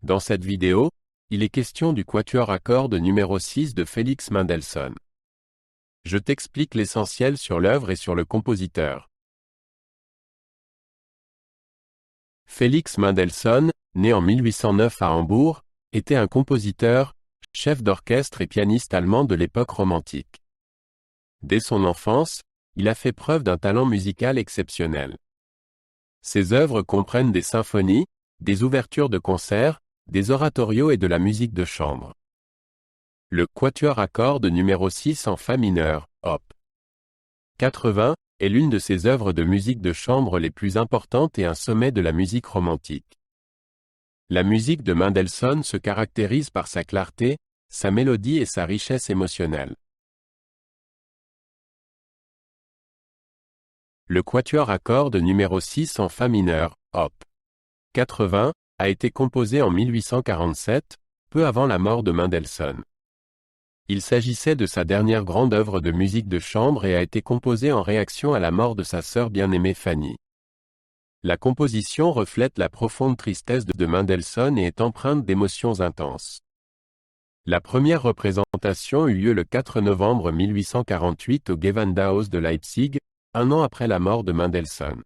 Dans cette vidéo, il est question du quatuor à cordes numéro 6 de Félix Mendelssohn. Je t'explique l'essentiel sur l'œuvre et sur le compositeur. Félix Mendelssohn, né en 1809 à Hambourg, était un compositeur, chef d'orchestre et pianiste allemand de l'époque romantique. Dès son enfance, il a fait preuve d'un talent musical exceptionnel. Ses œuvres comprennent des symphonies, des ouvertures de concerts, des oratorios et de la musique de chambre. Le quatuor à cordes numéro 6 en fa mineur, op. 80, est l'une de ses œuvres de musique de chambre les plus importantes et un sommet de la musique romantique. La musique de Mendelssohn se caractérise par sa clarté, sa mélodie et sa richesse émotionnelle. Le quatuor à cordes numéro 6 en fa mineur, op. 80, a été composé en 1847, peu avant la mort de Mendelssohn. Il s'agissait de sa dernière grande œuvre de musique de chambre et a été composé en réaction à la mort de sa sœur bien-aimée Fanny. La composition reflète la profonde tristesse de Mendelssohn et est empreinte d'émotions intenses. La première représentation eut lieu le 4 novembre 1848 au Gewandhaus de Leipzig, un an après la mort de Mendelssohn.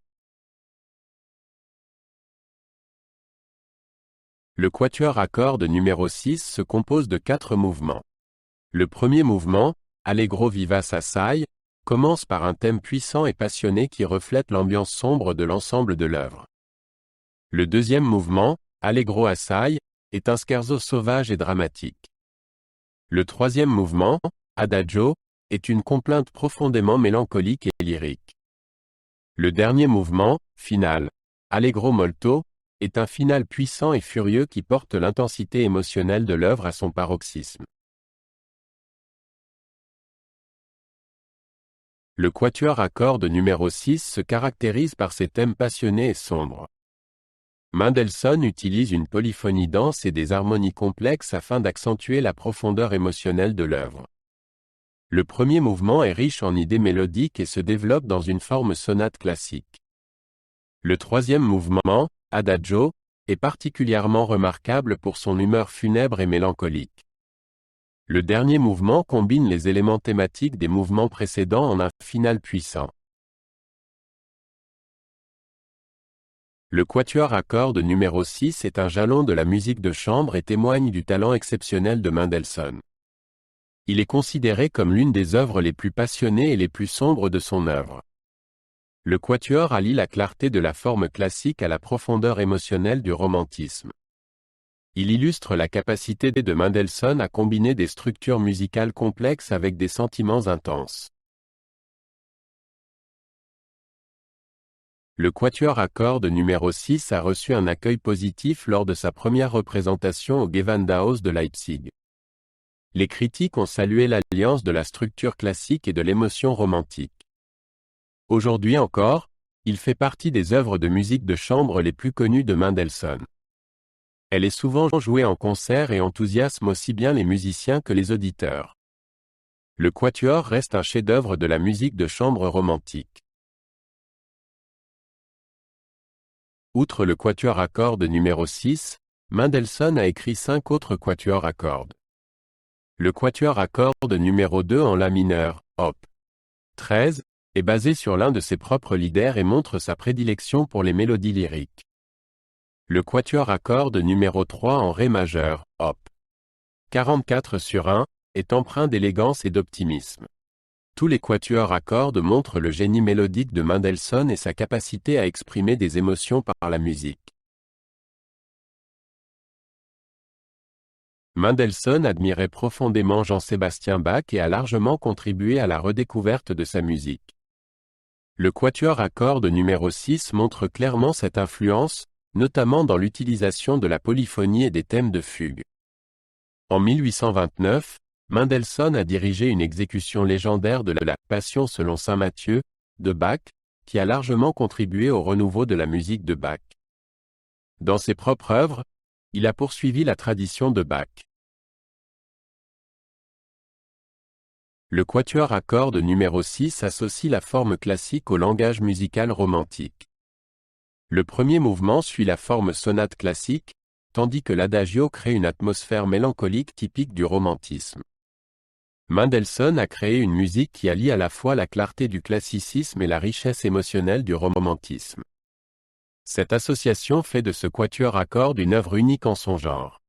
Le quatuor à cordes numéro 6 se compose de 4 mouvements. Le premier mouvement, Allegro vivace assai, commence par un thème puissant et passionné qui reflète l'ambiance sombre de l'ensemble de l'œuvre. Le deuxième mouvement, Allegro assai, est un scherzo sauvage et dramatique. Le troisième mouvement, Adagio, est une complainte profondément mélancolique et lyrique. Le dernier mouvement, Finale, Allegro molto, est un finale puissant et furieux qui porte l'intensité émotionnelle de l'œuvre à son paroxysme. Le quatuor à cordes numéro 6 se caractérise par ses thèmes passionnés et sombres. Mendelssohn utilise une polyphonie dense et des harmonies complexes afin d'accentuer la profondeur émotionnelle de l'œuvre. Le premier mouvement est riche en idées mélodiques et se développe dans une forme sonate classique. Le troisième mouvement, Adagio, est particulièrement remarquable pour son humeur funèbre et mélancolique. Le dernier mouvement combine les éléments thématiques des mouvements précédents en un finale puissant. Le quatuor à cordes numéro 6 est un jalon de la musique de chambre et témoigne du talent exceptionnel de Mendelssohn. Il est considéré comme l'une des œuvres les plus passionnées et les plus sombres de son œuvre. Le quatuor allie la clarté de la forme classique à la profondeur émotionnelle du romantisme. Il illustre la capacité de Mendelssohn à combiner des structures musicales complexes avec des sentiments intenses. Le quatuor à cordes numéro 6 a reçu un accueil positif lors de sa première représentation au Gewandhaus de Leipzig. Les critiques ont salué l'alliance de la structure classique et de l'émotion romantique. Aujourd'hui encore, il fait partie des œuvres de musique de chambre les plus connues de Mendelssohn. Elle est souvent jouée en concert et enthousiasme aussi bien les musiciens que les auditeurs. Le quatuor reste un chef-d'œuvre de la musique de chambre romantique. Outre le quatuor à cordes numéro 6, Mendelssohn a écrit 5 autres quatuors à cordes. Le quatuor à cordes numéro 2 en la mineur, op. 13, est basé sur l'un de ses propres lieder et montre sa prédilection pour les mélodies lyriques. Le quatuor à cordes numéro 3 en ré majeur, op. 44 sur 1, est empreint d'élégance et d'optimisme. Tous les quatuors à cordes montrent le génie mélodique de Mendelssohn et sa capacité à exprimer des émotions par la musique. Mendelssohn admirait profondément Jean-Sébastien Bach et a largement contribué à la redécouverte de sa musique. Le quatuor à cordes numéro 6 montre clairement cette influence, notamment dans l'utilisation de la polyphonie et des thèmes de fugue. En 1829, Mendelssohn a dirigé une exécution légendaire de la Passion selon saint Matthieu, de Bach, qui a largement contribué au renouveau de la musique de Bach. Dans ses propres œuvres, il a poursuivi la tradition de Bach. Le quatuor à cordes numéro 6 associe la forme classique au langage musical romantique. Le premier mouvement suit la forme sonate classique, tandis que l'adagio crée une atmosphère mélancolique typique du romantisme. Mendelssohn a créé une musique qui allie à la fois la clarté du classicisme et la richesse émotionnelle du romantisme. Cette association fait de ce quatuor à cordes une œuvre unique en son genre.